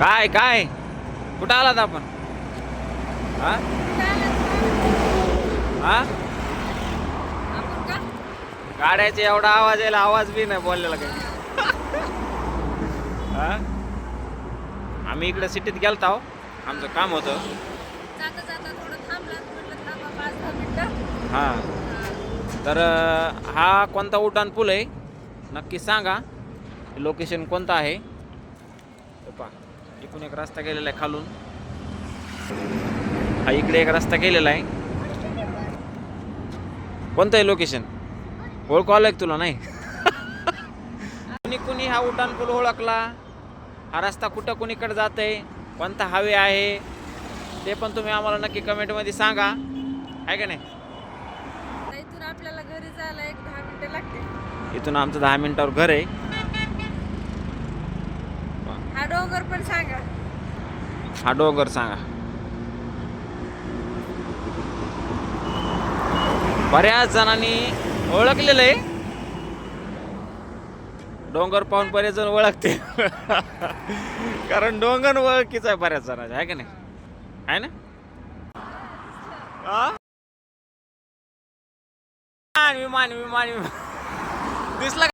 काय काय कुठं आलात आपण? हा हा गाड्याचा एवढा आवाज यायला आवाज बी नाही बोललेला काही. हा आम्ही इकडे सिटीत गेलतो, आमचं काम होतं. जाता जाता थोडं थांबलात म्हटलं थांबा 5-10 मिनिटं. हा तर हा कोणता उड्डाण पूल आहे नक्की सांगा, लोकेशन कोणतं आहे. हे पहा, इकडून एक रस्ता गेलेला आहे खालून, हा इकडे एक रस्ता गेलेला आहे. कोणतं आहे लोकेशन ओळखू आलं तुला? नाही. कुणी कुणी हा उड्डाण पूल ओळखला, हा रस्ता कुठं कुणीकडे जाते, कोणता हायवे आहे, ते पण तुम्ही आम्हाला नक्की कमेंटमध्ये सांगा, आहे का नाही. इथून आपल्याला घरी जायला 1-10 मिनिटं लागते. इथून आमचं 10 मिनिटावर घर आहे. हा डोंगर पण सांगा. हा डोंगर सांगा. बऱ्याच जणांनी ओळखलेलं आहे, डोंगर पाहून बरेच जण ओळखते. कारण डोंगर ओळखीच आहे बऱ्याच जणांचा, आहे का नाही, आहे ना. विमान विमान विमान विमान दिसला.